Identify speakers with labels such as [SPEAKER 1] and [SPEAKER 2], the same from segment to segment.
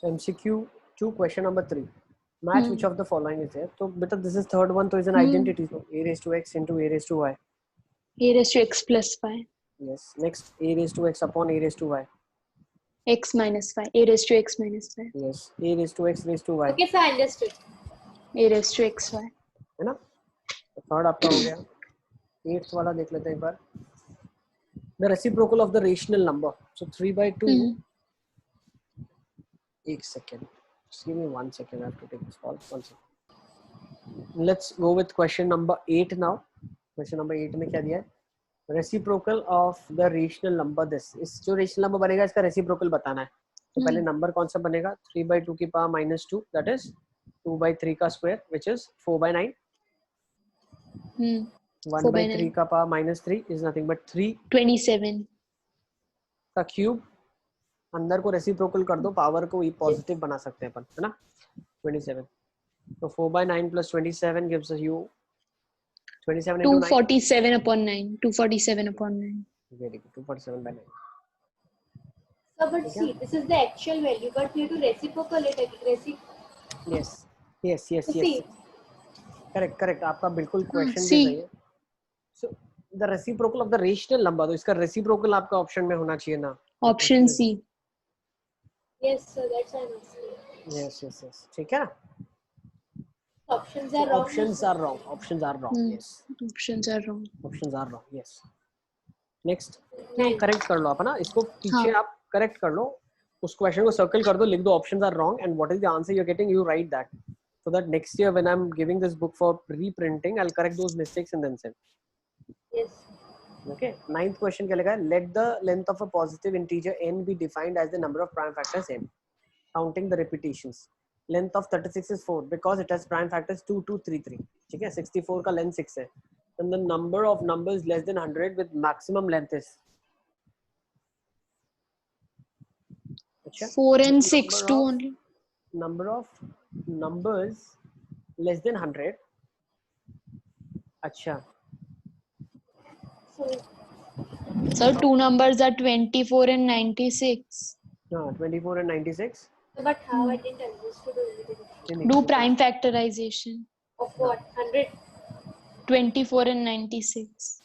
[SPEAKER 1] So MCQ 2 question number 3. Match which of the following is there. So beta this is third one, so is an identity. So a raised to x into a raised to y.
[SPEAKER 2] A raised to x plus y.
[SPEAKER 1] Yes. Next a raised to x upon a raised to y.
[SPEAKER 2] X minus y. A raised to x minus y.
[SPEAKER 1] Yes. A raised to x raised to y.
[SPEAKER 3] Okay, sir, understood.
[SPEAKER 2] A raised to x y.
[SPEAKER 1] है ना? तो third आपका हो गया. 8th वाला देख लेते हैं एक बार. The reciprocal of the rational number. So 3/2. 1 second. Just give me 1 second. I have to take this call. 1 second. Let's go with question number 8 now. Question number 8 में क्या दिया है? Reciprocal of the rational number. This इस जो rational number बनेगा इसका reciprocal बताना है. तो पहले number कौन सा बनेगा? 3/2 की power -2. That is 2/3 का square, which is 4/9. 1/3 का power -3 is nothing but 3.
[SPEAKER 2] 27
[SPEAKER 1] का क्यूब. अंदर को रेसिप्रोकल कर दो, पावर को ई पॉजिटिव बना सकते हैं अपन, है ना? 27. तो 4/9 plus 27 gives you 27 into 9.
[SPEAKER 2] 247 upon 9. 247 upon 9.
[SPEAKER 1] Very good. 247/9.
[SPEAKER 3] So, but see, this is the actual value, but we have to reciprocal it.
[SPEAKER 1] Yes.
[SPEAKER 3] See.
[SPEAKER 1] Correct. आपका बिल्कुल क्वेश्चन भी सही है. So the reciprocal of the rational number, तो इसका reciprocal आपका option में होना चाहिए ना?
[SPEAKER 2] Option C.
[SPEAKER 3] Yes, sir, that's what I'm saying.
[SPEAKER 1] Yes. ठीक है ना?
[SPEAKER 3] Options are wrong.
[SPEAKER 1] Options are wrong. Yes.
[SPEAKER 2] Options are wrong.
[SPEAKER 1] Yes. Next. Correct कर लो आप, ना? इसको पीछे आप करेक्ट कर लो. उस क्वेश्चन को सर्कल कर दो, लिख दो options are wrong and what is the answer you're getting, you write that. So that next year when I'm giving this book for reprinting, I'll correct those mistakes and then send.
[SPEAKER 3] Yes.
[SPEAKER 1] Okay. 9th question क्या लगा है? Let the length of a positive integer n be defined as the number of prime factors n, counting the repetitions. Length of 36 is 4 because it has prime factors 2, 2, 3, 3. ठीक है? 64 का length 6 है. And the number of numbers less than 100 with maximum length is
[SPEAKER 2] 4 and 6 2 only.
[SPEAKER 1] Number of numbers less than 100. अच्छा.
[SPEAKER 2] So two numbers are 24 and 96.
[SPEAKER 1] No, 24 and 96.
[SPEAKER 3] But how I didn't understand.
[SPEAKER 2] Do prime factorization.
[SPEAKER 3] Of what? 100?
[SPEAKER 2] 24 and 96.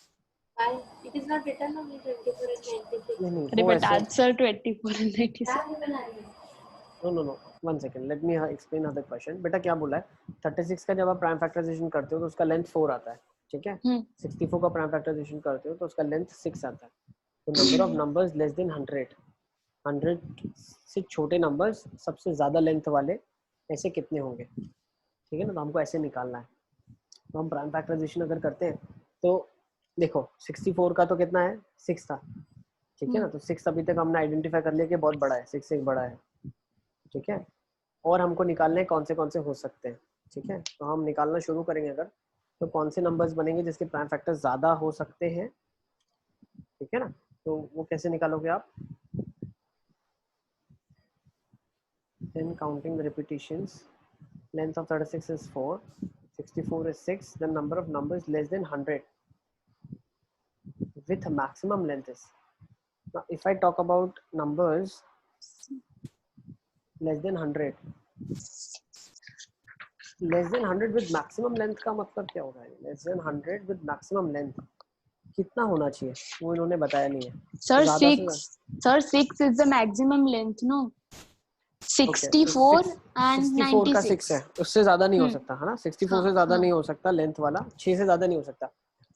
[SPEAKER 3] Why? It is not written on 24 and 96.
[SPEAKER 1] No,
[SPEAKER 2] But answer 24 and 96.
[SPEAKER 1] No. 1 second. Let me explain another question. बेटा क्या बोला है? 36 का जब आप prime factorisation करते हो तो उसका लेंथ 4 आता है. ठीक है? 64 का प्राइम फैक्टराइजेशन करते हो तो उसका लेंथ 6 आता है. तो number of numbers less than 100 से छोटे नंबर्स सबसे ज्यादा लेंथ वाले ऐसे कितने होंगे? ठीक है ना? तो हमको ऐसे निकालना है. तो हम प्राइम फैक्टराइजेशन अगर करते हैं तो देखो 64 का तो कितना है? 6 था. ठीक है ना? तो 6 अभी तक हमने आइडेंटिफाई कर लिया कि बहुत बड़ा है. 6 से एक बड़ा है. ठीक है? और हमको निकालने कौन से हो सकते हैं. ठीक है? तो हम निकालना शुरू करेंगे अगर, तो कौन से नंबर्स बनेंगे जिसके प्राइम फैक्टर ज्यादा हो सकते हैं. ठीक है ना? तो वो कैसे निकालोगे आप? Then counting the repetitions, length of 36 is 4, 64 is 6, the number of numbers less than 100 with maximum length is. Now if I talk about numbers less than 100 with maximum length का मतलब क्या होगा? less than 100 with maximum length कितना होना चाहिए वो इन्होंने बताया नहीं है.
[SPEAKER 2] Sir, 6 is the maximum length, no? 64 and
[SPEAKER 1] 64 का 6
[SPEAKER 2] 96
[SPEAKER 1] है, उससे ज्यादा नहीं हो सकता, है ना? 64 से ज्यादा नहीं हो सकता लेंथ वाला. 6 से ज्यादा नहीं हो सकता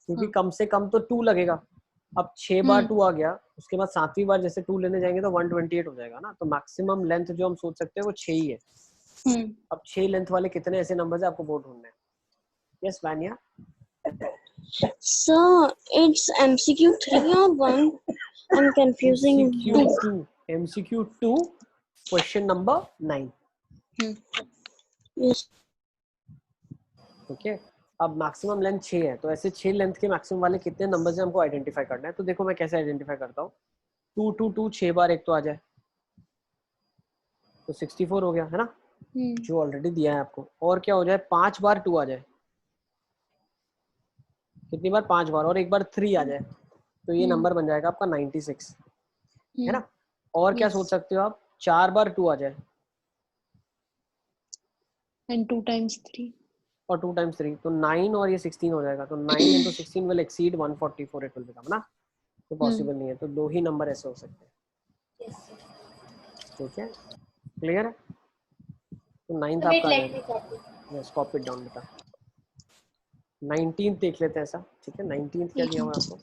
[SPEAKER 1] क्योंकि कम से कम तो 2 लगेगा. अब 6 बार 2 आ गया, उसके बाद 7वीं बार जैसे 2 लेने जाएंगे तो 128 हो जाएगा ना. तो मैक्सिमम लेंथ जो हम सोच सकते हैं वो 6 ही है. अब 6 लेंथ वाले कितने ऐसे नंबर्स है आपको वो ढूंढना है. Yes Vaniya.
[SPEAKER 4] So it's MCQ 3 or 1? I'm confusing.
[SPEAKER 1] MCQ 2 question number 9.
[SPEAKER 4] Yes.
[SPEAKER 1] Okay. अब मैक्सिमम लेंथ 6 है, तो ऐसे 6 लेंथ के मैक्सिमम वाले कितने नंबर्स हैं हमको आइडेंटिफाई करना है. तो देखो मैं कैसे आइडेंटिफाई करता हूँ. 2 2 2 6 बार एक तो आ जाए तो 64 हो गया, है ना? जो ऑलरेडी दिया है आपको. और क्या हो जाए? 5 बार 2 आ जाए. कितनी बार? 5 बार. और एक बार 3 आ जाए तो ये नंबर बन जाएगा आपका 96, है ना? और क्या सोच सकते हो आप? 4 बार 2 आ जाए
[SPEAKER 2] and 2 times 3
[SPEAKER 1] और 2 times 3 तो 9 और ये 16 हो जाएगा, तो 9 into 16 will exceed 144 it will become ना, तो पॉसिबल नहीं है, तो 2 ही नंबर ऐसे हो सकते हैं। ठीक है, क्लियर है? तो 9th आपका आ जाएगा। यस, कॉपी डाउन बेटा। 19th देख लेते हैं ऐसा, ठीक है? 19th क्या दिया हुआ है आपको?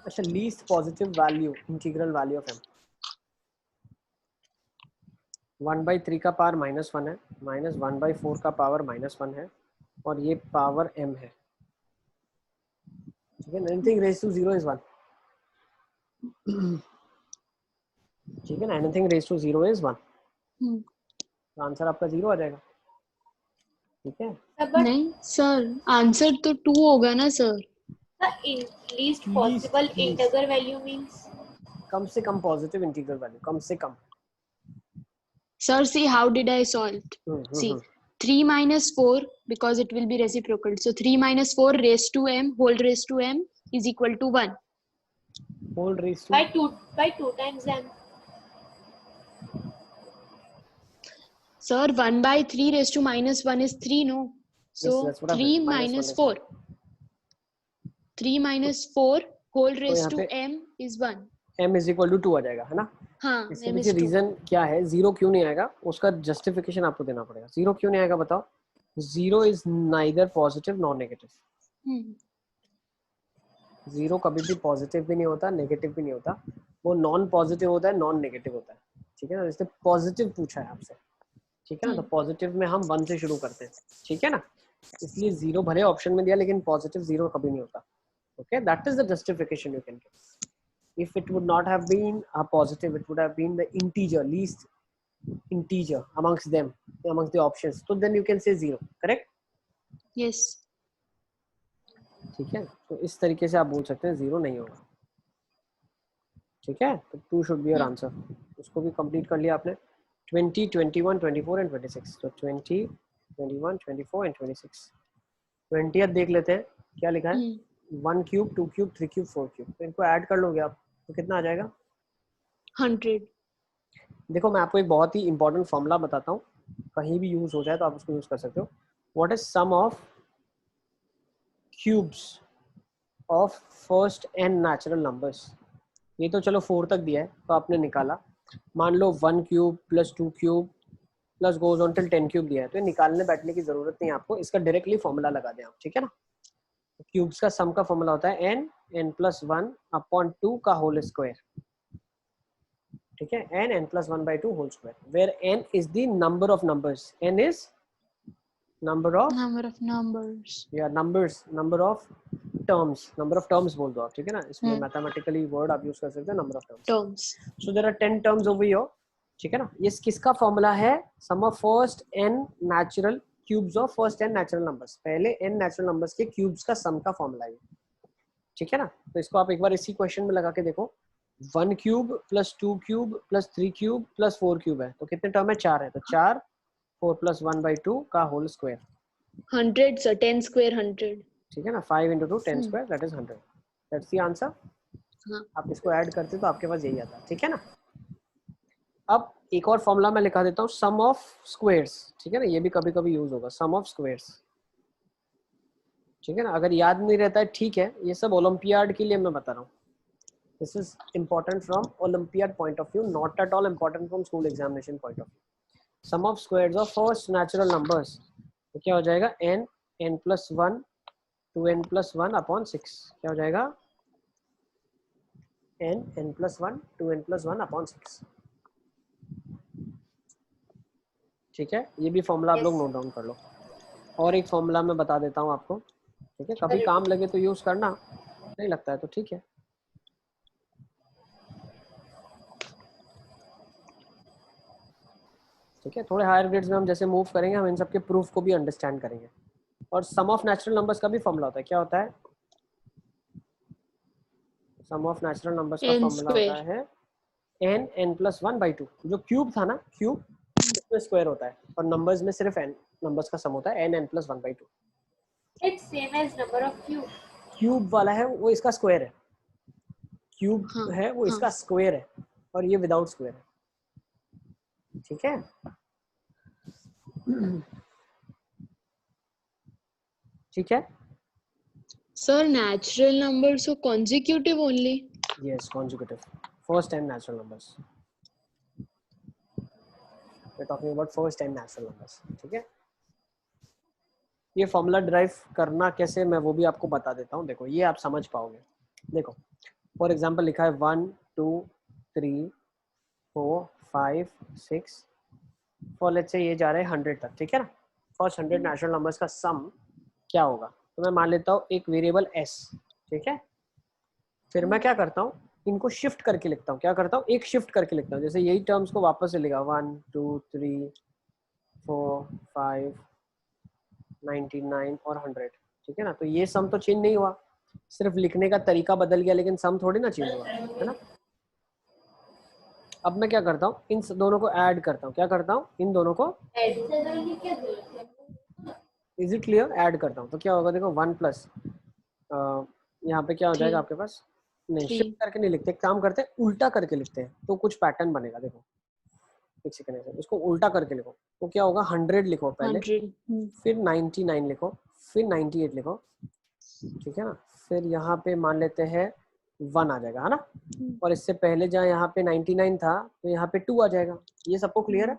[SPEAKER 1] अच्छा, least positive value integral value of m 1/3 का पावर -1 है, -1/4 का पावर -1 है, और ये पावर m है। ठीक है, एनीथिंग रेज टू 0 इज 1। ठीक है ना, एनीथिंग रेज टू 0 इज 1, तो आंसर आपका 0 आ जाएगा। ठीक है,
[SPEAKER 2] नहीं सर, आंसर तो 2 होगा ना sir.
[SPEAKER 3] Least possible integral value means
[SPEAKER 1] कम से कम पॉजिटिव इंटीग्रल वैल्यू, कम से कम।
[SPEAKER 2] Sir, see how did I solve? See, 3 minus 4 because it will be reciprocal. So 3 minus 4 raised to m whole raised to m is equal to 1.
[SPEAKER 1] Whole raised to
[SPEAKER 3] by 2 times m.
[SPEAKER 2] Sir, 1 by 3 raised to minus 1 is 3, no? So
[SPEAKER 1] yes,
[SPEAKER 2] 3 minus 4. 3 minus 4 whole raised to m is 1.
[SPEAKER 1] m is equal to 2 आ जाएगा, है ना?
[SPEAKER 2] हाँ,
[SPEAKER 1] इसके पीछे reason क्या है? 0 क्यों नहीं आएगा, उसका जस्टिफिकेशन आपको देना पड़ेगा। 0 क्यों नहीं आएगा बताओ? 0 is neither positive nor negative. 0 कभी भी पॉजिटिव भी नहीं होता, नेगेटिव भी नहीं होता, वो नॉन पॉजिटिव होता है, नॉन नेगेटिव होता है। ठीक है ना, इसने पॉजिटिव पूछा है आपसे। ठीक है ना, तो पॉजिटिव में हम 1 से शुरू करते हैं। ठीक है ना, इसलिए 0 भले ऑप्शन में दिया, लेकिन पॉजिटिव 0 कभी नहीं होता। Okay, that is the justification you can give. If it would not have been a positive, it would have been the integer, least integer amongst them, amongst the options. So then you can say 0, correct?
[SPEAKER 2] Yes.
[SPEAKER 1] ठीक है, तो इस तरीके से आप बोल सकते हैं 0 नहीं होगा। ठीक है, तो 2 should be your answer। उसको भी कंप्लीट कर लिया आपने। 20, 21, 24 and 26। तो 20, 21, 24 and 26। 20th देख लेते हैं क्या लिखा है। 1 क्यूब, 2 क्यूब, 3 क्यूब, 4 क्यूब। तो इनको ऐड कर लोगे आप तो कितना आ जाएगा?
[SPEAKER 2] 100।
[SPEAKER 1] देखो, मैं आपको एक बहुत ही इंपॉर्टेंट फॉर्मूला बताता हूँ, कहीं भी यूज हो जाए तो आप उसको यूज कर सकते हो। What is sum of cubes of first n natural numbers? ये तो चलो 4 तक दिया है, तो आपने निकाला। मान लो 1 cube plus 2 cube plus goes on till 10 cube दिया है, तो निकालने बैठने की जरूरत नहीं है आपको, इसका डायरेक्टली फॉर्मूला लगा दें आप। ठीक है ना, क्यूब्स का सम का फॉर्मूला होता है n प्लस 1 अपॉन 2 का होल स्क्वायर। ठीक है, n plus 1 by 2 whole square, where n is the number of numbers. n is number of
[SPEAKER 2] numbers
[SPEAKER 1] या नंबर ऑफ टर्म्स बोल दो आप। ठीक है ना, इसमें मैथमेटिकली वर्ड आप यूज कर सकते हैं, number of terms. So there are 10 terms over here. ठीक है ना, ये किसका फॉर्मूला है? Sum of first n natural cubes of first n natural numbers. पहले n नेचुरल नंबर्स के क्यूब्स का सम का फॉर्मूला है। ठीक है ना, तो इसको आप एक बार इसी क्वेश्चन में लगा के देखो। 1 cube plus 2 cube plus 3 cube plus 4 cube है, तो कितने टर्म है? 4 है, तो 4 4 प्लस 1 by 2 का होल स्क्वायर।
[SPEAKER 2] 100 sir, 10 square 100।
[SPEAKER 1] ठीक है ना, 5 into 2 10 square, that is 100। That's the answer. आप इसको ऐड करते तो आपके पास यही आता है। ठीक है ना, अब एक और फॉर्मूला मैं लिखा देता हूँ, सम ऑफ स्क्वायर्स। ठीक है ना, ये भी कभी कभी यूज होगा, सम ऑफ स्क्वायर्स। ठीक है ना, अगर याद नहीं रहता है ठीक है, ये सब ओलंपियाड के लिए मैं बता रहा हूँ। This is important from Olympiad point of view, not at all important from school examination point of view. Sum of squares of first natural numbers, तो क्या हो जाएगा? n plus 1 2n plus 1 upon 6। क्या हो जाएगा? n plus 1 2n plus 1 upon 6। ठीक है, ये भी फॉर्मूला आप लोग नोट डाउन कर लो। और एक फॉर्मूला मैं बता देता हूँ आपको। ठीक है, कभी काम लगे तो यूज करना, नहीं लगता है तो ठीक है। ठीक है, थोड़े हायर ग्रेड्स में हम जैसे मूव करेंगे, हम इन सब के प्रूफ को भी अंडरस्टैंड करेंगे। और सम ऑफ नेचुरल नंबर्स का भी फॉर्मूला होता है। क्या होता है? सम ऑफ नेचुरल नंबर्स का फॉर्मूला होता है n plus 1 by 2। जो क्यूब था ना, क्यूब इसमें स्क्वायर होता है, और नंबर्स में सिर्फ n नंबर्स का सम होता है, n plus 1 by 2।
[SPEAKER 3] It's same as number of cube.
[SPEAKER 1] Cube वाला है वो इसका स्क्वायर है, क्यूब है वो इसका स्क्वायर है। और ये विदाउट स्क्वायर है, ठीक है। ठीक है
[SPEAKER 2] Sir, natural numbers so consecutive only.
[SPEAKER 1] Yes, consecutive. First 10 natural numbers. We're talking about first 10 natural numbers. ठीक है, ये फॉर्मूला ड्राइव करना कैसे मैं वो भी आपको बता देता हूँ। देखो ये आप समझ पाओगे। देखो फॉर एग्जांपल लिखा है 1 2 3 4 5 6 फॉर लेट्स से ये जा रहे हैं 100 तक, ठीक है ना। फर्स्ट 100 नेचुरल नंबर्स का सम क्या होगा, तो मैं मान लेता हूँ एक वेरिएबल s, ठीक है। फिर मैं क्या करता हूँ, इनको शिफ्ट करके लिखता हूँ। क्या करता हूँ, एक शिफ्ट करके लिखता हूँ। जैसे यही टर्म्स को वापस से लिखा 1 2 3 4 5 99 और 100, ठीक है ना। तो ये सम तो चेंज नहीं हुआ, सिर्फ लिखने का तरीका बदल गया, लेकिन सम थोड़ी ना चेंज हुआ, है ना। अब मैं क्या करता हूँ, इन दोनों को ऐड करता हूँ। क्या करता हूँ, इन दोनों को, इज इट क्लियर, ऐड करता हूँ। तो क्या होगा, देखो 1 प्लस यहाँ पे क्या हो जाएगा आपके पास, नहीं शिफ्ट करके नहीं लिखते, काम करते हैं उल्टा करके लिखते हैं, तो कुछ पैटर्न बनेगा। देखो एक सेकंड से इसको उल्टा करके लिखो, तो क्या होगा 100 लिखो पहले, फिर 99 लिखो, फिर 98 लिखो, ठीक है ना। फिर यहाँ पे मान लेते हैं 1 आ जाएगा, है ना। और इससे पहले जहाँ यहाँ पे 99 था तो यहाँ पे 2 आ जाएगा। ये सबको क्लियर है।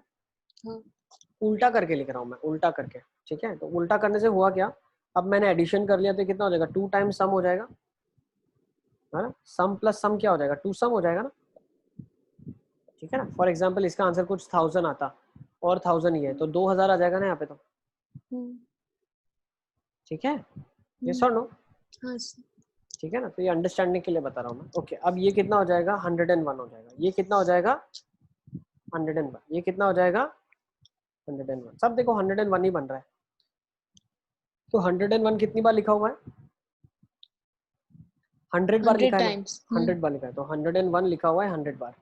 [SPEAKER 1] उल्टा करके लिख रहा हूँ मैं, उल्टा करके, ठीक है। तो उल्टा करने से हुआ क्या, अब मैंने एडिशन कर लिया तो कितना हो जाएगा, 2 टाइम्स सम हो जाएगा, है ना। सम प्लस सम क्या हो जाएगा, 2 सम हो जाएगा ना, ठीक है ना। फॉर एग्जाम्पल इसका आंसर कुछ 1000 आता और 1000 ही है तो 2000 आ जाएगा ना यहाँ पे, तो ठीक है। यस और नो, ठीक है ना। तो ये अंडरस्टैंडिंग के लिए बता रहा हूँ मैं। ओके अब ये कितना हो जाएगा, 101 हो जाएगा। ये कितना हो जाएगा, 101। ये कितना हो जाएगा, 101। सब देखो 101 ही बन रहा है। तो 101 कितनी बार लिखा हुआ है, 100 बार लिखा है, 100 बार लिखा है। तो 101 लिखा हुआ है 100 बार,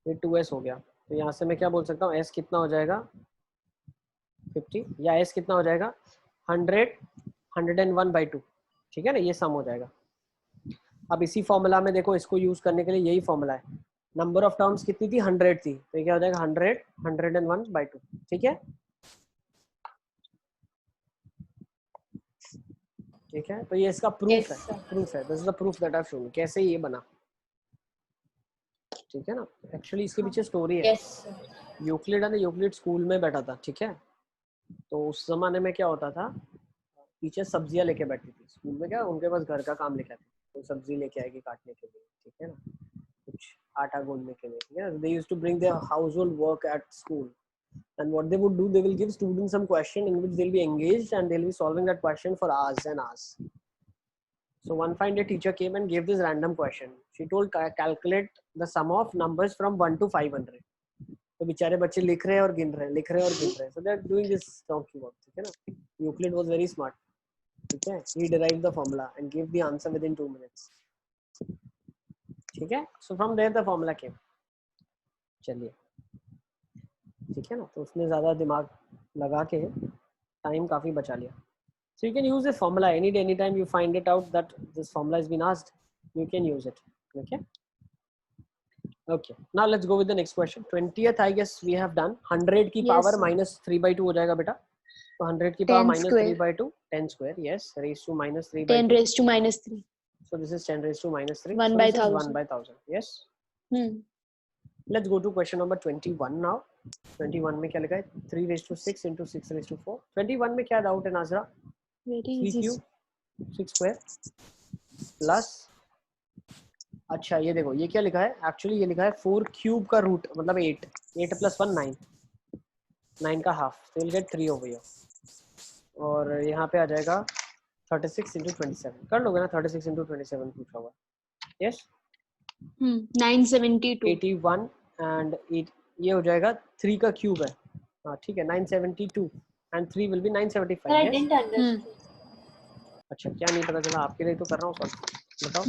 [SPEAKER 1] ये 2s हो गया। तो यहाँ से मैं क्या बोल सकता हूँ, s कितना हो जाएगा 50, या s कितना हो जाएगा 100 101/2, ठीक है ना। ये सम हो जाएगा। अब इसी फॉर्मूला में देखो, इसको यूज करने के लिए यही फॉर्मूला है। नंबर ऑफ टर्म्स कितनी थी, 100 थी, तो ये क्या हो जाएगा 100 101/2, ठीक है। ठीक है, तो ये इसका प्रूफ है, प्रूफ है। This is the proof that I have shown कैसे ये बना, ठीक है ना। एक्चुअली इसके पीछे स्टोरी है। यूक्लिड है ना, यूक्लिड स्कूल में बैठा था, ठीक है। तो उस जमाने में क्या होता था, टीचर सब्जियां लेके बैठती थी स्कूल में। क्या उनके पास घर का काम लिखा था, तो सब्जी लेके आएगी काटने के लिए, ठीक है ना, कुछ आटा गूंदने के लिए, ठीक है। They used to bring their household work at school, and what they would do, they will give students some question in which they'll be engaged and they'll be solving that question for hours and hours. So one fine day teacher came and gave this random question. She told calculate the sum of numbers from 1 to 500. तो बेचारे बच्चे लिख रहे हैं और गिन रहे हैं, लिख रहे हैं और गिन रहे हैं। So they are doing this donkey work, ठीक है ना। Euclid was very smart, ठीक है। He derived the formula and gave the answer within 2 minutes, ठीक है। So from there the formula came. चलिए, ठीक है ना। तो उसने ज़्यादा दिमाग लगा के टाइम काफ़ी बचा लिया। So you can use this formula anytime you find it out that this formula has been asked, you can use it. Okay, now let's go with the next question. 20th I guess we have done. 100 की power minus 3/2 हो जाएगा बेटा। तो 100 की power minus 3/2, 10 square, yes, raised to minus 3/2,
[SPEAKER 2] 10 raised to minus 3.
[SPEAKER 1] So this is 10 raised to minus 3,
[SPEAKER 2] 1
[SPEAKER 1] so
[SPEAKER 2] by
[SPEAKER 1] this is
[SPEAKER 2] 1000.
[SPEAKER 1] 1 by 1000, yes. Let's go to question number 21 now. 21 में क्या लिखा है, 3 raised to 6 into 6 raised to 4. 21 में क्या doubt है नाजरा, 3 cube 6 square plus, अच्छा ये देखो ये क्या लिखा है, एक्चुअली ये लिखा है 4 क्यूब का रूट मतलब 8, 8 plus 1 9, 9 का हाफ, तो you'll get 3 over here. और यहाँ पे आ जाएगा 36 into 27, कर लोगे ना, 36 into 27 पूछा हुआ, यस
[SPEAKER 2] 972,
[SPEAKER 1] 81 and 8, ये हो जाएगा 3 का क्यूब है, हाँ ठीक है, 972 and 3 will be 975.
[SPEAKER 3] I didn't understand.
[SPEAKER 1] अच्छा क्या नहीं पता चला, आपके लिए तो कर रहा हूँ सॉल्व, बताओ।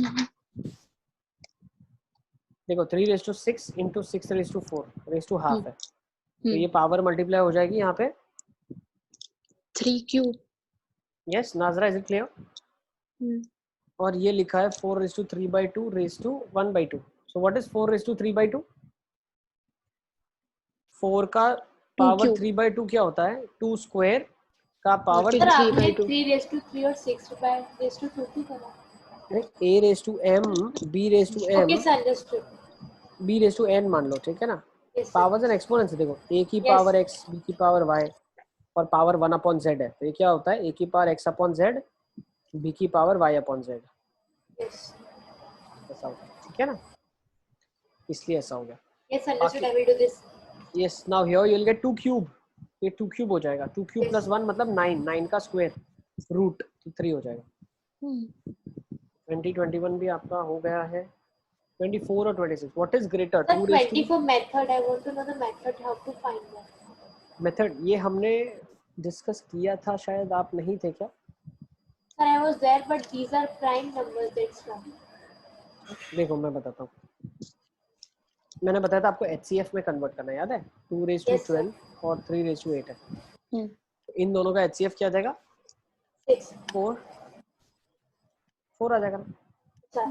[SPEAKER 1] देखो 3 raised to 6 into 6 raised to 4 raised to half है, तो ये पावर मल्टीप्लाई हो जाएगी यहाँ पे
[SPEAKER 2] 3 क्यूब,
[SPEAKER 1] यस नाजरा, इज इट क्लियर। और ये लिखा है 4 raised to 3/2 raised to 1/2, So what is 4 raised to 3 by 2? 4 का पावर 3 by 2 क्या होता है? 2 स्क्वायर का पावर
[SPEAKER 3] सर आपने 3 raised to 3 और 6 raised to 2 की करा.
[SPEAKER 1] A raised to m, B raised to m,
[SPEAKER 3] Okay sir, understood.
[SPEAKER 1] B raised to n मान लो, ठीक है ना?
[SPEAKER 3] Yes, sir.
[SPEAKER 1] Powers and exponents देखो, A की
[SPEAKER 3] Yes.
[SPEAKER 1] पावर x, B की पावर y और पावर 1 अपॉन z है, तो ये क्या होता है? A की power x upon z, B की power y upon z.
[SPEAKER 3] Yes.
[SPEAKER 1] ऐसा होता है, ठीक है ना? इसलिए ऐसा हो गया.
[SPEAKER 3] Yes, understood. I will do this.
[SPEAKER 1] Yes, now here you will get 2 cube. ये 2 cube हो जाएगा. 2 cube
[SPEAKER 3] Yes.
[SPEAKER 1] plus 1 मतलब 9. 9 का स्क्वायर रूट 3 हो जाएगा. 2021 भी आपका हो गया है. 24 और 26. What is greater?
[SPEAKER 3] Sir,
[SPEAKER 1] 2 raised to
[SPEAKER 3] 24 method. I want to know the method how to find that.
[SPEAKER 1] Method. ये हमने डिस्कस किया था, शायद आप नहीं थे क्या?
[SPEAKER 3] Sir, I was there, but these are prime numbers. That's why.
[SPEAKER 1] देखो मैं बताता हूँ. मैंने बताया था आपको HCF में कन्वर्ट करना, याद है? 2 raised to
[SPEAKER 3] Yes, sir.
[SPEAKER 1] 12 और 3 raised to 8 है. इन दोनों का HCF क्या आ जाएगा?
[SPEAKER 3] 6.
[SPEAKER 1] 4 आ जाएगा ना?
[SPEAKER 3] Sir,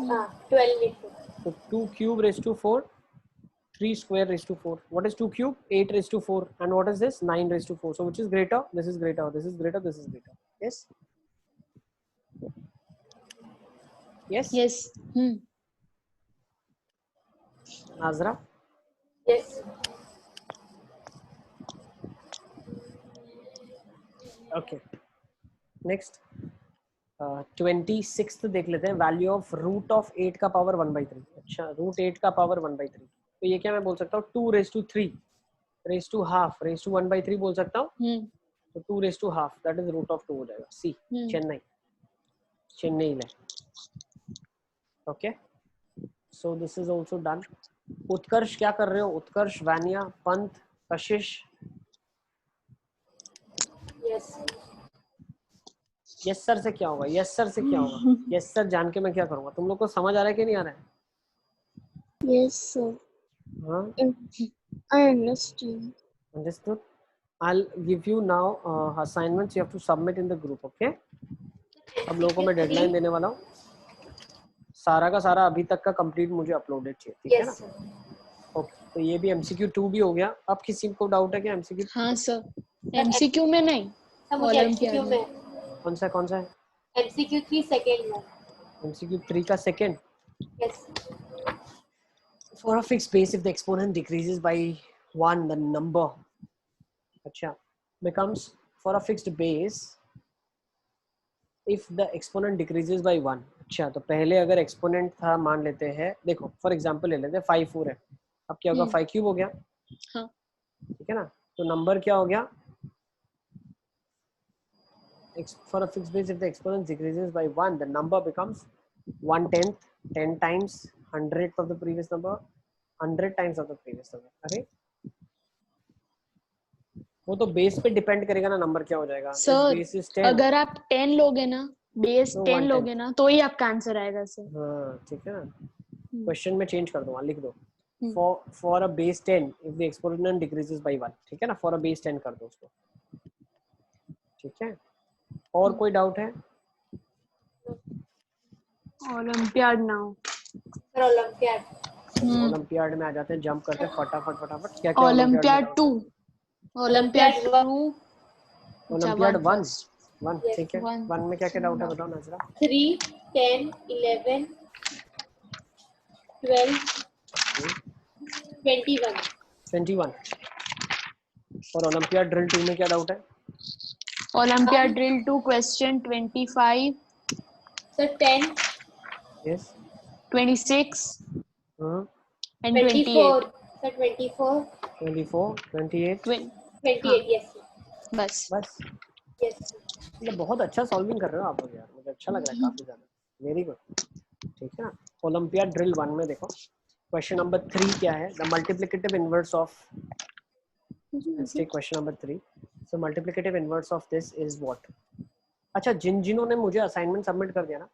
[SPEAKER 3] 12 into.
[SPEAKER 1] तो 2 cube raised to 4, 3 square raised to 4. What is 2 cube? 8 raised to 4. And what is this? 9 raised to 4. So which is greater? This is greater. This is greater. This is greater. Yes? Yes?
[SPEAKER 2] Yes.
[SPEAKER 1] Azra?
[SPEAKER 3] Yes.
[SPEAKER 1] Okay. Next. 26th देख लेते हैं. Value of root of 8 का power 1/3. अच्छा, root 8 का power 1/3. तो ये क्या मैं बोल सकता हूँ? 2 raised to 3 raised to half raised to 1/3 बोल सकता हूँ. तो 2 raised to half, that is root of 2 हो जाएगा. C. चेन्नई में. Okay. So this is also done. उत्कर्ष क्या कर रहे हो? उत्कर्ष, वानिया, पंत, कशिश.
[SPEAKER 3] Yes.
[SPEAKER 1] यस सर से क्या होगा? यस सर से क्या होगा? यस सर जान के मैं क्या करूंगा? तुम लोग को समझ आ रहा है कि नहीं आ रहा है?
[SPEAKER 4] Yes, sir.
[SPEAKER 1] हाँ?
[SPEAKER 4] I understand.
[SPEAKER 1] Understood. I'll give you now assignments you have to submit in the group. Okay? अब लोगों को मैं डेडलाइन देने वाला हूँ. सारा का सारा अभी तक का कंप्लीट मुझे अपलोडेड चाहिए, ठीक है ना? ओके, तो ये भी MCQ 2 भी हो गया. अब किसी को डाउट है क्या MCQ?
[SPEAKER 2] हाँ सर, MCQ में नहीं,
[SPEAKER 3] MCQ में.
[SPEAKER 1] कौन सा है?
[SPEAKER 3] MCQ 3 सेकंड में.
[SPEAKER 1] MCQ 3 का second.
[SPEAKER 3] Yes.
[SPEAKER 1] For a fixed base, if the exponent decreases by 1, the number अच्छा becomes for a fixed base if the exponent decreases by 1. अच्छा, तो पहले अगर एक्सपोनेंट था, मान लेते हैं, देखो फॉर एग्जांपल ले लेते हैं 5 4 है. अब क्या होगा? 5 क्यूब हो गया.
[SPEAKER 2] हाँ.
[SPEAKER 1] ठीक है ना? तो नंबर क्या हो गया? For a fixed base, if the exponent decreases by 1, the number becomes 1/10, 10 times 100th of the previous number, 100 times of the previous number. अरे वो तो बेस पे डिपेंड करेगा ना, नंबर क्या हो जाएगा.
[SPEAKER 2] सर अगर आप 10 लोगे ना, बेस 10 लोगे ना, तो ही आपका आंसर आएगा सर.
[SPEAKER 1] हाँ, ठीक है ना? क्वेश्चन में चेंज कर दूंगा, लिख दो for a base 10 if the exponent decreases by 1. ठीक है ना? for a base 10 कर दो उसको. ठीक है? और कोई डाउट है?
[SPEAKER 2] Olympiad now.
[SPEAKER 3] सर
[SPEAKER 1] ओलंपियाड में आ जाते हैं, जंप करते हैं फटाफट. क्या
[SPEAKER 2] ओलंपियाड 2, ओलंपियाड 2,
[SPEAKER 1] ओलंपियाड 1. ठीक है. 1 में क्या डाउट है बताओ नजरा.
[SPEAKER 3] 3 10 11 12 21.
[SPEAKER 1] और ओलंपियाड ड्रिल 2 में क्या डाउट है?
[SPEAKER 2] Olympiad drill 2 question 25.
[SPEAKER 3] Sir 10.
[SPEAKER 1] Yes.
[SPEAKER 2] 26 and
[SPEAKER 3] 24.
[SPEAKER 2] 28.
[SPEAKER 3] Sir 24.
[SPEAKER 1] 28.
[SPEAKER 3] 28. Yes.
[SPEAKER 2] बस.
[SPEAKER 3] यस.
[SPEAKER 1] मतलब बहुत अच्छा सॉल्विंग कर रहे हो आप लोग यार, मुझे अच्छा लग रहा है काफी ज्यादा. Very good. ठीक है ना? ओलंपियाड ड्रिल 1 में देखो क्वेश्चन नंबर 3 क्या है? The multiplicative inverse of. Let's take question number 3. So multiplicative inverse of this is what? अच्छा, जिन्होंने मुझे असाइनमेंट सबमिट कर दिया ना,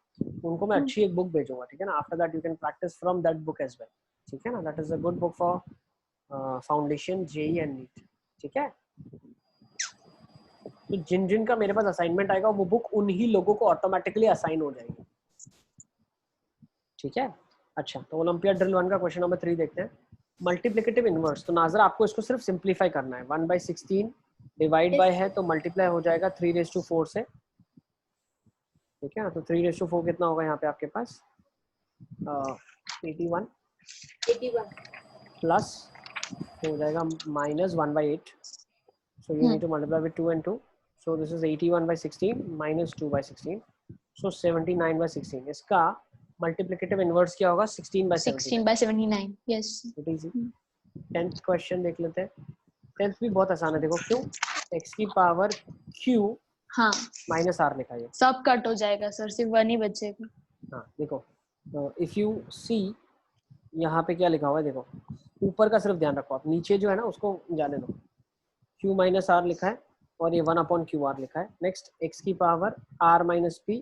[SPEAKER 1] उनको मैं अच्छी एक बुक भेजूंगा. ठीक है ना? After that you can practise from that book as well. ठीक है ना? That is a good book for foundation, JEE and NEET. ठीक है? तो जिन का मेरे पास असाइनमेंट आएगा, वो बुक उन्हीं लोगों को ऑटोमेटिकली असाइन हो जाएगी. ठीक है? अच्छा, तो ओलंपिया ड्रिल 1 का क्वेश्चन नंबर 3 देखते हैं। मल्टीप्लिकेटिव इनवर्स, तो नाजरा आपको इसको सिर्फ सिंप्लीफाई करना है। 1/16 डिवाइड बाय है तो मल्टीप्लाई हो जाएगा 3⁴ से, ठीक है। तो 3⁴ कितना होगा यहाँ पे आपके पास 81 प्लस हो जाएगा -1/8, so you need to multiply with 2 and 2, so this is 81/16 minus 2/16, so 79/16। इसका मल्टीप्लिकेटिव इनवर्स क्या होगा
[SPEAKER 2] 16/79, yes।
[SPEAKER 1] इजी। 10th क्वेश्चन देख लेते हैं। 10th भी बहुत आसान है, देखो क्यों x की पावर q
[SPEAKER 2] हाँ
[SPEAKER 1] माइनस r लिखा है,
[SPEAKER 2] सब कट हो जाएगा सर, सिर्फ 1 ही बचेगा।
[SPEAKER 1] हाँ देखो, इफ यू सी यहाँ पे क्या लिखा हुआ है, देखो ऊपर का सिर्फ ध्यान रखो आप, नीचे जो है ना उसको जाने दो। q माइनस r लिखा है और ये 1/QR लिखा है। नेक्स्ट x की power r minus p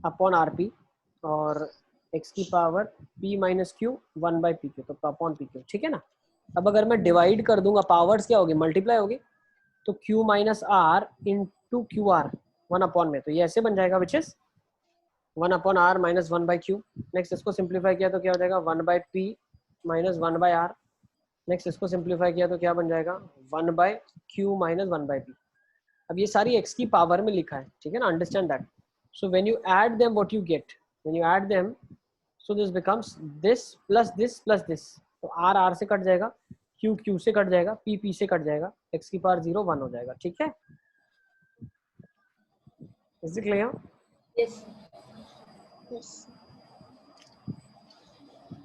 [SPEAKER 1] upon rp और x की power p minus q 1/pq, तो अपॉन pq, ठीक है ना। अब अगर मैं डिवाइड कर दूंगा, पावर्स क्या होगी मल्टीप्लाई होगी, तो q minus r into QR 1 में, तो ये ऐसे बन जाएगा which is 1/r minus 1/q। Next इसको सिंप्लीफाई किया तो क्या हो जाएगा 1/p माइनस 1/r। नेक्स्ट इसको सिंप्लीफाई किया तो क्या बन जाएगा 1/q माइनस 1/p। अब ये सारी x की पावर में लिखा है, ठीक है ना, understand that. So when you add them what you get, when you add them so this becomes this plus this plus this, तो r r से कट जाएगा, q q से कट जाएगा, p p से कट जाएगा, x की power 0 1 हो जाएगा, ठीक है। Is it clear?
[SPEAKER 3] यस।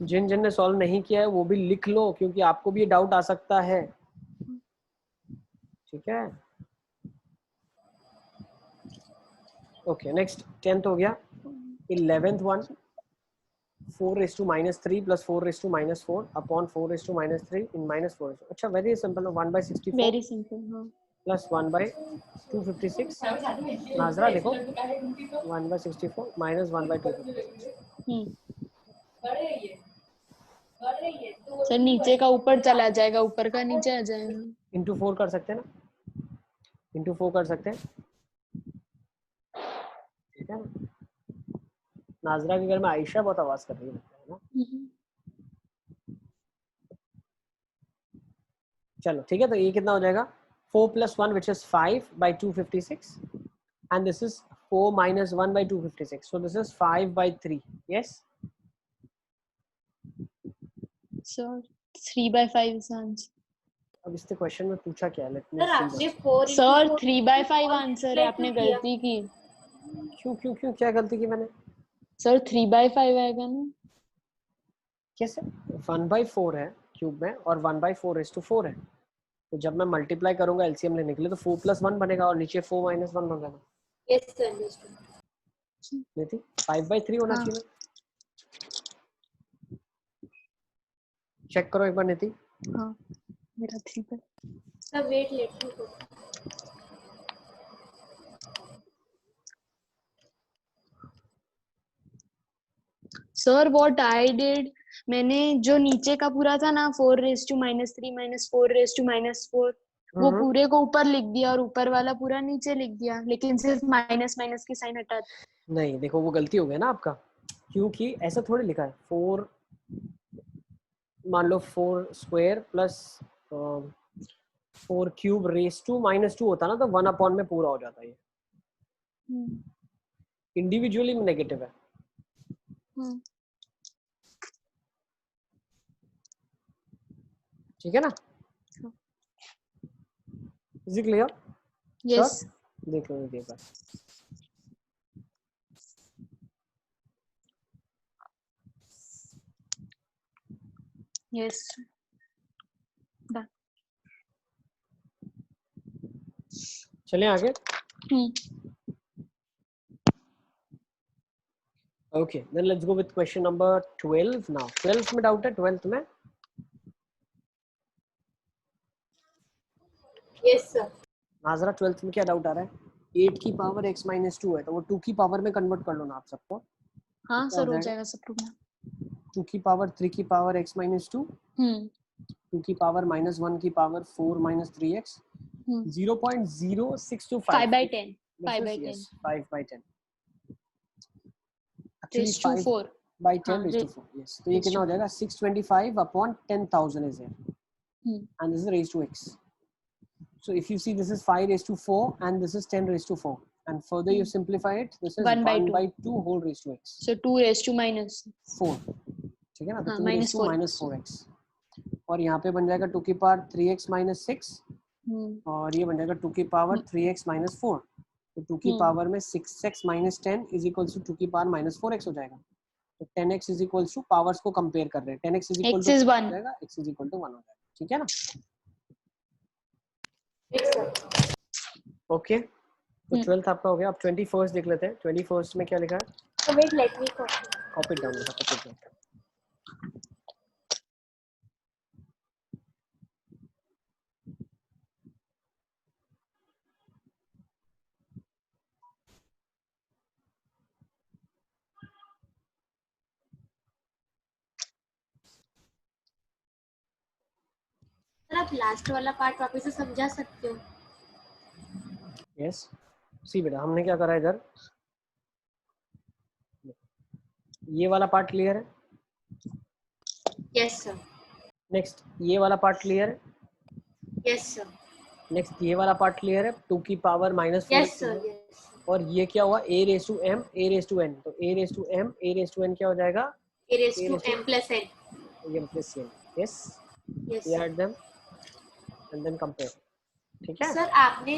[SPEAKER 1] जिन जिन ने सॉल्व नहीं किया है वो भी लिख लो, क्योंकि आपको भी ये डाउट आ सकता है, ठीक है। ओके नेक्स्ट 10th हो गया। 11th वन 4⁻³ प्लस 4⁻⁻4 अपॉन 4⁻³ इन -4। अच्छा वेरी सिंपल, 1/64
[SPEAKER 2] वेरी सिंपल, हाँ।
[SPEAKER 1] प्लस 1/256। नाजरा देखो 1/64 माइनस 1/256।
[SPEAKER 2] सर नीचे का ऊपर चला जाएगा, ऊपर का नीचे आ जाएगा।
[SPEAKER 1] इंटू 4 कर सकते हैं ना, इंटू 4 कर सकते हैं, ठीक है ना। नाजरा के घर में आयशा बहुत आवाज कर रही है ना। चलो ठीक है, तो ये कितना हो जाएगा 4 + 1 which is 5/256 and this is 4 - 1/256, so this is 5/3, yes
[SPEAKER 2] sir 3/5 is answer।
[SPEAKER 1] अब इससे क्वेश्चन में पूछा क्या है, लेट मी
[SPEAKER 3] सर आपने 4
[SPEAKER 2] सर 3/5 आंसर है, आपने गलती की।
[SPEAKER 1] क्यों क्या गलती की मैंने?
[SPEAKER 2] सर 3/5 आएगा ना,
[SPEAKER 1] कैसे? 1/4 है क्यूब में और 1/4 है, तो जब मैं मल्टीप्लाई करूंगा एलसीएम लेने के लिए तो 4 + 1 बनेगा और नीचे 4 - 1 बन जाएगा।
[SPEAKER 3] Yes sir understood.
[SPEAKER 1] नहीं 5/3 होना चाहिए ना। चेक करो एक बार नीति।
[SPEAKER 2] हाँ मेरा 3 पर।
[SPEAKER 3] Sir wait let me go.
[SPEAKER 2] Sir what I did, मैंने जो नीचे का पूरा था ना 4⁻³ - 4⁻⁻4 वो पूरे को ऊपर लिख दिया और ऊपर वाला पूरा नीचे लिख दिया, लेकिन सिर्फ माइनस माइनस की साइन हटा दी।
[SPEAKER 1] नहीं देखो वो गलती हो गई ना आपका, क्योंकि ऐसा थोड़ी लिखा है 4 मान लो 4² प्लस 4³ रेज़ टू -2 होता ना तो 1 में पूरा हो जाता है। इंडिविजुअली में नेगेटिव है। ठीक है ना, इज इट क्लियर?
[SPEAKER 2] यस
[SPEAKER 1] देख लो एक बार।
[SPEAKER 2] यस
[SPEAKER 1] चलिए आगे। Okay then let's go with question number 12 now. 12th में डाउट है? 12th में
[SPEAKER 3] यस सर।
[SPEAKER 1] नाजरा 12th में क्या डाउट आ रहा है? 8 की पावर x - 2 है तो वो 2 की पावर में कन्वर्ट कर लो ना आप सबको।
[SPEAKER 2] हाँ सर हो जाएगा सब प्रूफ।
[SPEAKER 1] 2 की पावर 3 की पावर x - 2, 2 की पावर -1 की power 4 - 3x, 0.0625
[SPEAKER 2] 5/10 5/10
[SPEAKER 1] 5/10
[SPEAKER 2] raised to 4
[SPEAKER 1] by 10 raised to 4. Yes. तो ये कितना हो जाएगा 625 upon 10,000 is here. And this is raised to x. So if you see, this is 5 raised to 4 and this is 10 raised to 4. And further you simplify it, this is
[SPEAKER 2] 1 by
[SPEAKER 1] 2 whole raised to x.
[SPEAKER 2] So 2 raised to minus
[SPEAKER 1] 4. ठीक है ना? तो 2 raised to minus 4x. और यहाँ पे बन जाएगा 2 की पावर 3x minus 6. और ये बन जाएगा 2 की पावर 3x minus 4. तो 2 की पावर में 6x minus 10 is equals to 2 की पावर minus 4x हो जाएगा. तो 10x is equals to powers को कंपेयर कर रहे हैं. 10x is equal to 1 हो जाएगा, x is equal to 1 हो जाएगा. ठीक है ना? ओके. तो 12th आपका हो गया. अब 21st देख लेते हैं. 21st में क्या लिखा है?
[SPEAKER 3] Wait, let me copy
[SPEAKER 1] down.
[SPEAKER 3] आप लास्ट वाला पार्ट वापस से समझा सकते हो?
[SPEAKER 1] यस. सी बेटा, हमने क्या करा इधर, ये वाला पार्ट क्लियर है?
[SPEAKER 3] Yes sir.
[SPEAKER 1] नेक्स्ट ये वाला पार्ट क्लियर है?
[SPEAKER 3] Yes sir.
[SPEAKER 1] नेक्स्ट ये वाला पार्ट क्लियर है? 2 की पावर -4.
[SPEAKER 3] Yes sir.
[SPEAKER 1] और ये क्या हुआ? a raised to m, a raised to n. तो a raised to m, a raised to n क्या हो जाएगा?
[SPEAKER 3] a raised to m plus n.
[SPEAKER 1] m plus n. Yes.
[SPEAKER 3] Yes.
[SPEAKER 1] You add them and then compare. ठीक है?
[SPEAKER 3] Sir आपने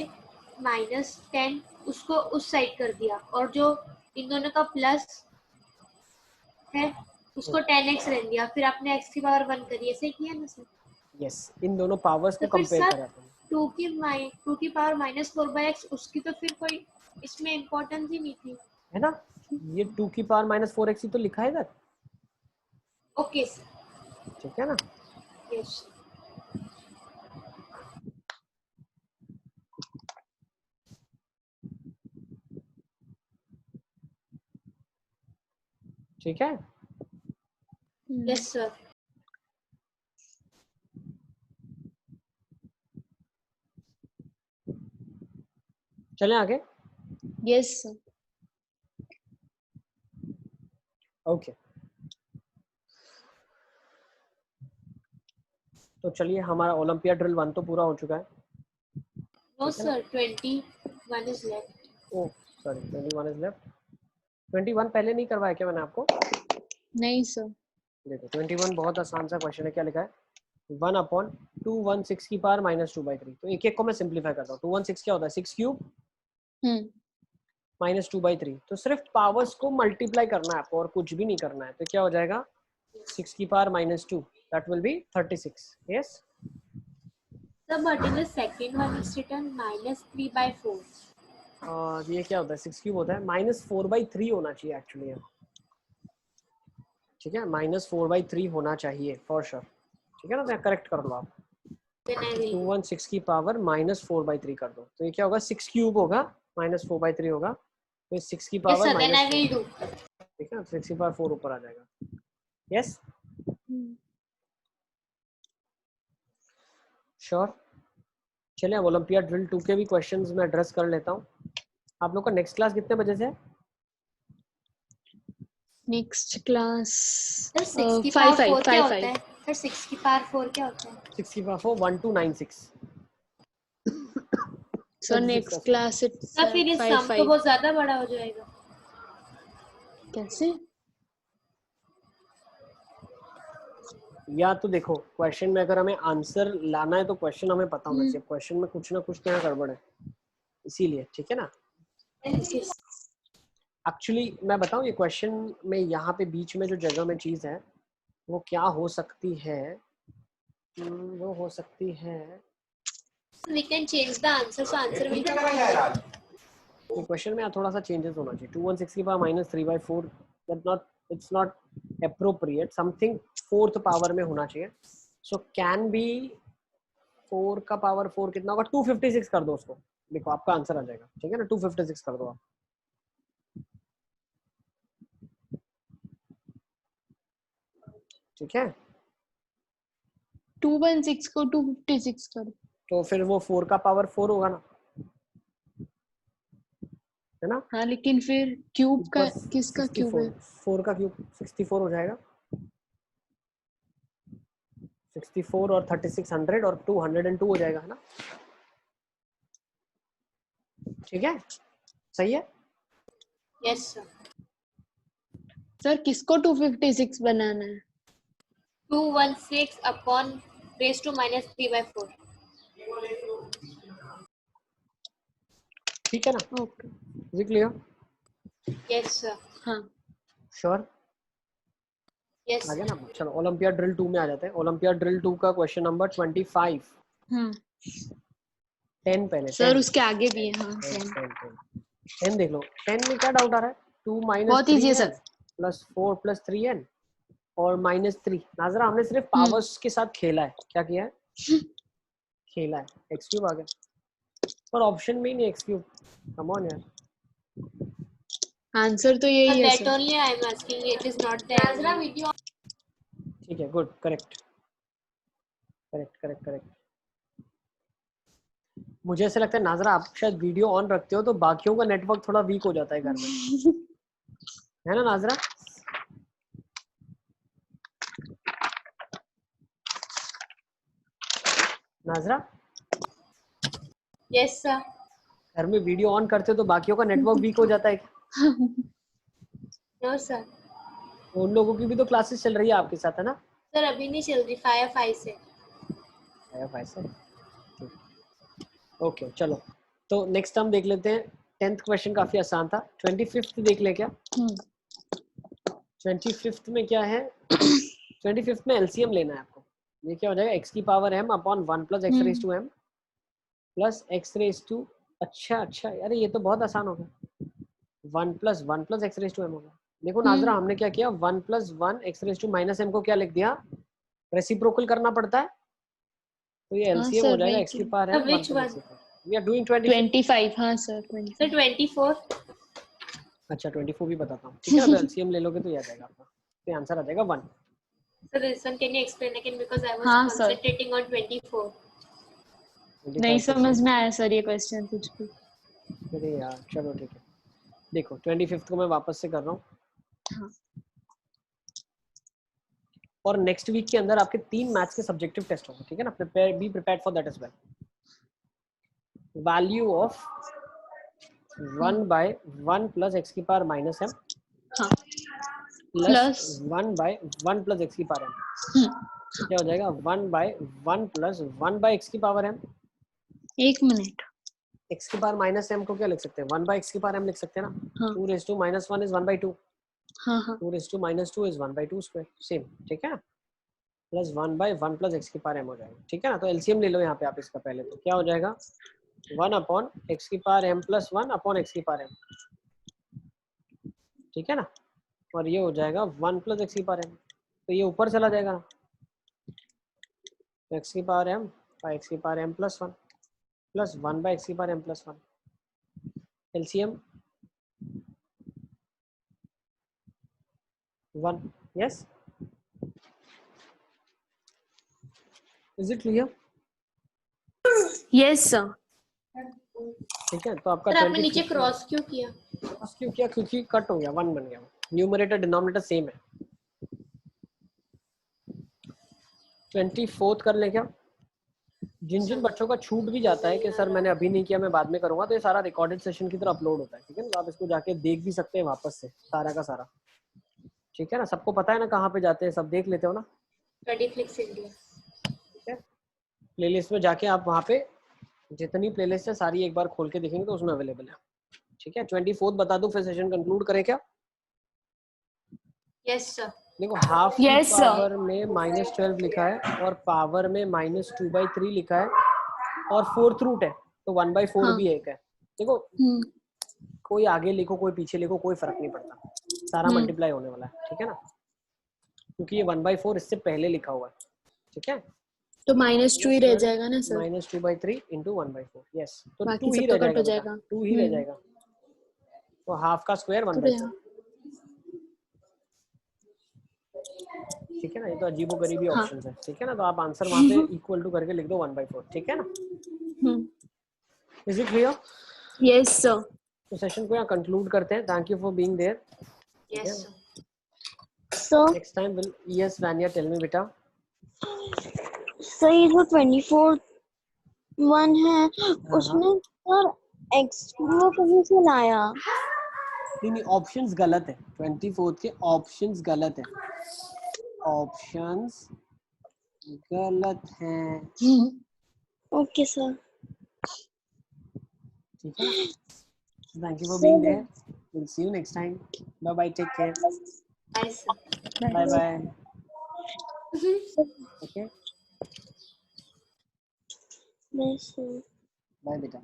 [SPEAKER 3] -10 उसको उस side कर दिया और जो इन दोनों का प्लस है उसको 10x रख दिया, फिर आपने x की पावर 1 करी. ऐसे किया ना सर?
[SPEAKER 1] यस. इन दोनों पावर्स को कंपेयर करा था.
[SPEAKER 3] 2 की पावर -4/x उसकी तो फिर कोई इसमें इम्पोर्टेंस ही नहीं थी,
[SPEAKER 1] है ना? ये 2 की पावर -4x ही तो लिखा है इधर.
[SPEAKER 3] Okay sir.
[SPEAKER 1] ठीक है ना?
[SPEAKER 3] यस.
[SPEAKER 1] ठीक है?
[SPEAKER 3] Yes sir.
[SPEAKER 1] चलें आगे.
[SPEAKER 2] Yes sir.
[SPEAKER 1] ओके. तो चलिए, हमारा ओलंपिया ड्रिल 1 तो पूरा हो चुका है.
[SPEAKER 3] No sir, 21 is left.
[SPEAKER 1] Oh sorry, 21 is left. 21 पहले नहीं करवाया क्या मैंने आपको?
[SPEAKER 2] नहीं सर.
[SPEAKER 1] देखो 21 बहुत आसान सा क्वेश्चन है. क्या लिखा है? 1/216 की पावर -2/3. तो एक एक को मैं सिंपलीफाई करता हूँ. 216 क्या होता है? 6 क्यूब -2/3. तो सिर्फ पावर्स को मल्टीप्लाई करना है आपको और कुछ भी नहीं करना है. तो क्या हो जाएगा? 6 की power -2, that will be 36. Yes.
[SPEAKER 3] So but in the second one it's written -3/4.
[SPEAKER 1] ये क्या होता है? 6 क्यूब होता है. -4/3 होना चाहिए एक्चुअली. ठीक है, -4/3 होना चाहिए फॉर श्योर. ठीक है ना? तो करेक्ट कर लो आप. 216 की पावर -4/3 कर दो. तो ये क्या होगा? 6 क्यूब होगा, -4/3 होगा. तो 6 की पावर ठीक है, 6 की पावर 4 ऊपर आ जाएगा. यस. श्योर. चलिए, अब ओलंपिया ड्रिल 2 के भी क्वेश्चंस मैं एड्रेस कर लेता हूँ. आप लोग का नेक्स्ट क्लास कितने बजे से है?
[SPEAKER 2] नेक्स्ट क्लास
[SPEAKER 3] 6 की पावर 4 क्या होता है? सर 6 की पावर 4 क्या होता है?
[SPEAKER 1] 6 की power 4 1296.
[SPEAKER 2] So next class
[SPEAKER 3] sir फिर इस सम तो बहुत ज्यादा बड़ा हो जाएगा.
[SPEAKER 2] कैसे?
[SPEAKER 1] या तो देखो, क्वेश्चन में अगर हमें आंसर लाना है तो क्वेश्चन हमें पता होना चाहिए. क्वेश्चन में कुछ ना कुछ तो गड़बड़ है, इसीलिए. ठीक है ना? एक्चुअली मैं बताऊं, ये क्वेश्चन में यहाँ पे बीच में जो जगह में चीज है वो क्या हो सकती है? वो हो सकती है,
[SPEAKER 3] we can change the answer, so answer will come.
[SPEAKER 1] तो क्वेश्चन में थोड़ा सा चेंजेस होना चाहिए. 216 की power -3/4, it's not appropriate. something 4th power में होना चाहिए. so can be 4 का पावर 4 कितना होगा? 256 कर दो उसको. देखो आपका आंसर आ जाएगा. ठीक है ना? 256 कर दो आप. ठीक है?
[SPEAKER 2] 216 को 256 करो
[SPEAKER 1] तो फिर वो 4 का पावर 4 होगा ना, है ना?
[SPEAKER 2] हाँ लेकिन फिर क्यूब का किसका क्यूब है?
[SPEAKER 1] 4 का क्यूब 64 हो जाएगा। 64 और 3600 और 202 हो जाएगा, है ना? ठीक है, सही है?
[SPEAKER 3] Yes sir.
[SPEAKER 2] सर किसको 256 बनाना है?
[SPEAKER 3] 216 अपॉन रेज टू माइनस 3/4।
[SPEAKER 1] ठीक है ना?
[SPEAKER 2] Okay
[SPEAKER 1] is it clear?
[SPEAKER 3] Yes sir.
[SPEAKER 2] हाँ
[SPEAKER 1] श्योर?
[SPEAKER 3] यस
[SPEAKER 1] आ गया ना? चलो ओलंपियाड ड्रिल 2 में आ जाते हैं। ओलंपियाड ड्रिल 2 का क्वेश्चन नंबर 25।
[SPEAKER 2] हाँ
[SPEAKER 1] 10 पहले
[SPEAKER 2] सर
[SPEAKER 1] 10
[SPEAKER 2] उसके आगे भी है। हाँ
[SPEAKER 1] 10 देख लो। 10 में क्या डाउट आ रहा है? 2 माइनस
[SPEAKER 2] बहुत इजी है
[SPEAKER 1] 3n
[SPEAKER 2] sir.
[SPEAKER 1] Plus 4 plus 3n और -3। नाजरा हमने सिर्फ पावर्स के साथ खेला है। क्या किया है? खेला है। x क्यूब आ गया पर ऑप्शन में ही नहीं x क्यूब। कम ऑन यार।
[SPEAKER 2] आंसर तो यही है
[SPEAKER 3] that
[SPEAKER 2] sir.
[SPEAKER 3] Only I am asking, it is not that video.
[SPEAKER 1] ठीक है, good, correct correct correct correct. मुझे ऐसा लगता है नाजरा आप शायद वीडियो ऑन रखते हो तो बाकियों का नेटवर्क थोड़ा वीक हो जाता है घर में, है ना नाजरा? नाजरा
[SPEAKER 3] यस सर।
[SPEAKER 1] घर में वीडियो ऑन करते हो तो बाकियों का नेटवर्क वीक हो जाता है क्या?
[SPEAKER 3] No sir.
[SPEAKER 1] उन लोगों की भी तो क्लासेस चल रही है आपके साथ, है ना?
[SPEAKER 3] सर अभी नहीं चल रही, 5 से।
[SPEAKER 1] ओके चलो, तो नेक्स्ट हम देख लेते हैं। 10th क्वेश्चन काफी आसान था। 25th देख ले क्या? 25th में क्या है? 25th में एलसीएम लेना है आपको। ये क्या हो जाएगा? x की power m upon 1 plus x raise to m plus x raise to, अच्छा अरे ये तो बहुत आसान हो गया। 1 plus x raise to m हो गया। देखो नाजरा हमने क्या किया? 1 plus 1 x raise to minus m को क्या लिख दिया? रेसिप्रोकल करना पड़ता है, तो ये एलसीएम हो जाएगा x की power m 1 plus x। We are doing
[SPEAKER 2] 25। हाँ सर 25।
[SPEAKER 3] सर 24।
[SPEAKER 1] अच्छा 24 भी बताता हूँ, ठीक है ना? तो एलसीएम ले लोगे तो ये आ जाएगा आपका, तो आंसर आ जाएगा 1।
[SPEAKER 3] Sir this one can you explain again, because I was
[SPEAKER 2] हाँ, sir.
[SPEAKER 3] Concentrating on 24।
[SPEAKER 2] नहीं समझ में आया सर ये क्वेश्चन कुछ भी।
[SPEAKER 1] अरे यार चलो ठीक है। देखो 25th को मैं वापस से कर रहा हूँ।
[SPEAKER 2] हाँ।
[SPEAKER 1] और नेक्स्ट वीक के अंदर आपके 3 मैथ्स के सब्जेक्टिव टेस्ट होंगे, ठीक है ना? Be prepared for that as well. Value of 1 by 1 plus x की पावर माइनस m
[SPEAKER 2] हाँ
[SPEAKER 1] प्लस 1 बाय 1 प्लस एक्स की पावर m, क्या हो जाएगा? 1 बाय 1 प्लस 1 बाय एक्स की पावर m।
[SPEAKER 2] एक मिनट,
[SPEAKER 1] एक्स की पावर माइनस m को क्या लिख सकते हैं? 1 बाय एक्स की पावर m लिख सकते हैं ना?
[SPEAKER 2] हाँ
[SPEAKER 1] 2 raise to minus 1 is 1 by 2।
[SPEAKER 2] हाँ हाँ
[SPEAKER 1] 2 raise to minus 2 is 1 by 2 square, same, ठीक है ना? प्लस 1 बाय 1 प्लस एक्स की पावर m हो जाएगा, ठीक है ना? तो एलसीएम ले लो यहाँ पे आप इसका। पहले तो क्या हो जाएगा? 1 अपॉन एक्स की power m plus 1 upon x की पावर m, ठीक है ना? और ये हो जाएगा 1 प्लस एक्स की पावर m, तो ये ऊपर चला जाएगा ना, एक्स की पावर m बाय एक्स की power m plus 1 plus 1 by x की power m plus 1। LCM 1। Yes, is it clear?
[SPEAKER 2] Yes sir.
[SPEAKER 1] ठीक है, तो आपका
[SPEAKER 3] सर आपने नीचे क्रॉस क्यों किया?
[SPEAKER 1] क्रॉस क्यों किया? क्योंकि कट हो गया, 1 बन गया। न्यूमरेटर डिनोमिनेटर सेम है। 24th कर ले क्या? जिन बच्चों का छूट भी जाता है कि सर मैंने अभी नहीं किया, मैं बाद में करूंगा, तो ये सारा रिकॉर्डेड सेशन की तरह अपलोड होता है, ठीक है ना? तो आप इसको जाके देख भी सकते हैं वापस से सारा का सारा, ठीक है ना? सबको पता है ना कहाँ पे जाते हैं, सब देख लेते हो ना?
[SPEAKER 3] Rediflix India।
[SPEAKER 1] ठीक है, प्लेलिस्ट में जाके आप वहाँ पे जितनी प्लेलिस्ट है सारी एक बार खोल के देखेंगे तो उसमें अवेलेबल है, ठीक है? 24th बता दूं फिर सेशन कंक्लूड करें क्या?
[SPEAKER 3] Yes sir.
[SPEAKER 1] देखो हाफ की
[SPEAKER 2] Yes, sir.
[SPEAKER 1] पावर में -12 लिखा है और पावर में -2/3 लिखा है और 4th रूट है, तो 1/4
[SPEAKER 2] हाँ.
[SPEAKER 1] भी एक है। देखो कोई आगे लिखो कोई पीछे लिखो कोई फर्क नहीं पड़ता, सारा मल्टीप्लाई होने वाला है, ठीक है ना? क्योंकि ये 1/4 इससे पहले लिखा हुआ है, ठीक है?
[SPEAKER 2] तो -2 ही रह जाएगा ना सर?
[SPEAKER 1] -2/3 इंटू 1/4, यस, तो
[SPEAKER 2] बाकी
[SPEAKER 1] 2 ही
[SPEAKER 2] सब
[SPEAKER 1] रह
[SPEAKER 2] तो कट हो
[SPEAKER 1] जाएगा,
[SPEAKER 2] जाएगा।
[SPEAKER 1] 2 ही रह जाएगा। तो हाफ का स्क्वायर 1/4, ठीक है ना? ये तो अजीबोगरीबी ऑप्शंस है, ठीक है ना? तो आप आंसर वहां पे इक्वल टू करके लिख दो 1/4, ठीक है ना? Is it clear?
[SPEAKER 2] Yes sir.
[SPEAKER 1] तो सेशन को यहाँ कंक्लूड करते हैं. Thank you for being there.
[SPEAKER 3] Yes, sir.
[SPEAKER 4] So,
[SPEAKER 1] next time will. Yes Vania, tell me बेटा.
[SPEAKER 4] सर ये जो 24 वन है उसमें सर एक्स कहीं से लाया?
[SPEAKER 1] नहीं, ऑप्शंस गलत है. 24 के ऑप्शंस गलत है. ऑप्शंस गलत हैं.
[SPEAKER 4] Okay sir.
[SPEAKER 1] ठीक है. Thank you for being there. Will see you next time. Bye bye. Take care.
[SPEAKER 3] Bye, sir.
[SPEAKER 1] Bye bye. Okay.
[SPEAKER 4] Yes, sir.
[SPEAKER 1] Bye बेटा.